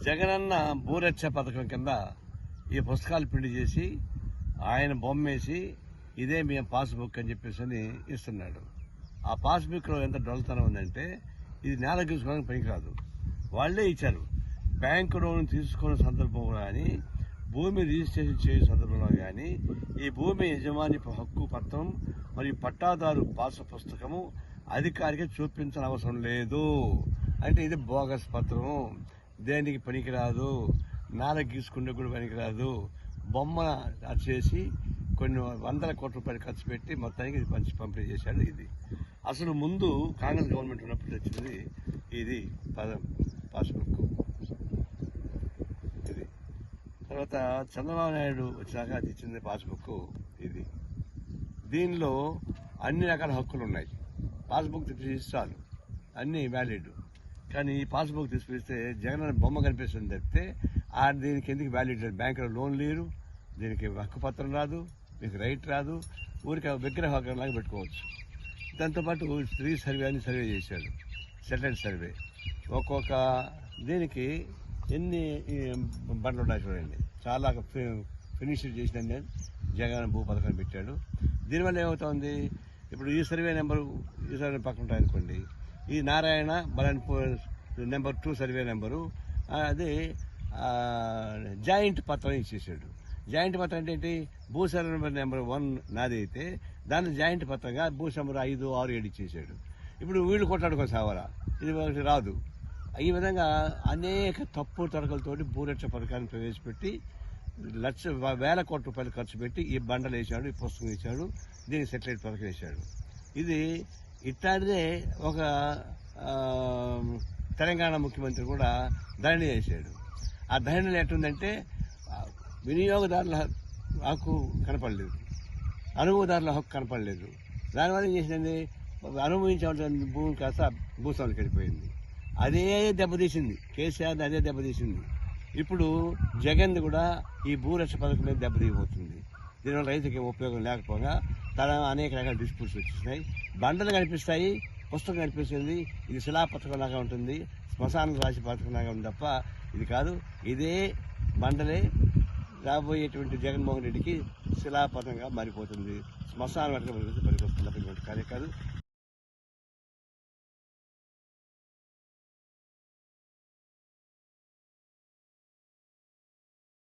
జగనన్న భూరక్ష పథకం కింద ఈ పుస్తకాలు ప్రింట్ చేసి ఆయన బొమ్మేసి ఇదే మేము పాస్బుక్ అని చెప్పేసి ఇస్తున్నాడు. ఆ పాస్బుక్లో ఎంత డొల్లతనం ఉందంటే ఇది నేల గీసుకోవడానికి పనికిరాదు. వాళ్లే ఇచ్చారు. బ్యాంకు లోన్ తీసుకున్న సందర్భంలో కానీ, భూమి రిజిస్ట్రేషన్ చేసే సందర్భంలో కానీ ఈ భూమి యజమాని హక్కు పత్రం మరియు పట్టాదారు పాస్ పుస్తకము అధికారికి చూపించిన అవసరం లేదు. అంటే ఇది బోగస్ పత్రం, దేనికి పనికిరాదు, నేల గీసుకుంటే కూడా పనికిరాదు. బొమ్మ చేసి కొన్ని వందల కోట్ల రూపాయలు ఖర్చు పెట్టి మొత్తానికి ఇది పంపిణీ చేశాడు. ఇది అసలు ముందు కాంగ్రెస్ గవర్నమెంట్ ఉన్నప్పుడు వచ్చింది ఇది పాస్బుక్. ఇది తర్వాత చంద్రబాబు నాయుడు వచ్చాక అది ఇచ్చింది పాస్బుక్. ఇది దీనిలో అన్ని రకాల హక్కులు ఉన్నాయి. పాస్బుక్ తీసిస్తాను అన్నీ వ్యాలిడ్. కానీ ఈ పాస్బుక్ తీసుకొస్తే జగన్ బొమ్మ కనిపిస్తుంది తప్పితే దీనికి ఎందుకు వ్యాలిడ్ లేదు. బ్యాంకులో లోన్ లేరు, దీనికి హక్కుపత్రం రాదు, మీకు రైట్ రాదు. ఊరికి విగ్రహ లాగా పెట్టుకోవచ్చు. దాంతోపాటు స్త్రీ సర్వే అని సర్వే చేశాడు, సెటిల్డ్ సర్వే. ఒక్కొక్క దీనికి ఎన్ని బండ్లు ఉన్నాయి చూడండి. చాలా ఫినిష్ చేసిన జగన్ భూ పథకం పెట్టాడు. దీనివల్ల ఏమవుతుంది, ఇప్పుడు ఈ సర్వే నెంబరు ఈ సర్వే పక్కన ఉంటాయి అనుకోండి, ఈ నారాయణ బలన్పూర్ నెంబర్ 2 సర్వే నెంబరు అది జాయింట్ పత్రం ఇచ్చేసాడు. జాయింట్ పత్రం అంటే ఏంటి, భూ సర్వే నెంబర్ 1 నాది అయితే దాన్ని జాయింట్ పత్రంగా భూ నెంబర్ 5, 6, 7 ఇచ్చేసాడు. ఇప్పుడు వీళ్ళు కొట్లాడుకో సావరా, ఇది రాదు. ఈ విధంగా అనేక తప్పు తడకలతోటి భూరక్ష పథకాన్ని ప్రవేశపెట్టి వేల కోట్ల రూపాయలు ఖర్చు పెట్టి ఈ బండలు వేశాడు, ఈ పుస్తకం ఇచ్చాడు, దీనికి సెటిలైట్ పథకం వేశాడు. ఇది ఇట్లాంటిదే ఒక తెలంగాణ ముఖ్యమంత్రి కూడా ధరణి చేశాడు. ఆ ధరణిలో ఎట్టుందంటే వినియోగదారుల హక్కు కనపడలేదు, అనుభవదారుల హక్కు కనపడలేదు. దానివల్ల ఏం చేసింది, అనుభవించాల్సిన భూమి కాస్త భూస్వామికి వెళ్ళిపోయింది. అదే దెబ్బతీసింది, కేసీఆర్ని అదే దెబ్బతీసింది. ఇప్పుడు జగన్ కూడా ఈ భూరక్ష పథకం మీద దెబ్బతీయబోతుంది. దీనివల్ల రైతుకి ఉపయోగం లేకపోగా అనేక రకాల డిస్ప్యూట్స్ వచ్చేసినాయి. బండలు కనిపిస్తాయి, పుస్తకం కనిపిస్తుంది, ఇది శిలా పథకం లాగా ఉంటుంది, శ్మశానం రాశి పథకం లాగా ఉంది తప్ప ఇది కాదు. ఇదే బండలే రాబోయేటువంటి జగన్మోహన్ రెడ్డికి శిలాపథంగా మారిపోతుంది, శ్మశాన పథకం పనికొస్తుంది. కాదు.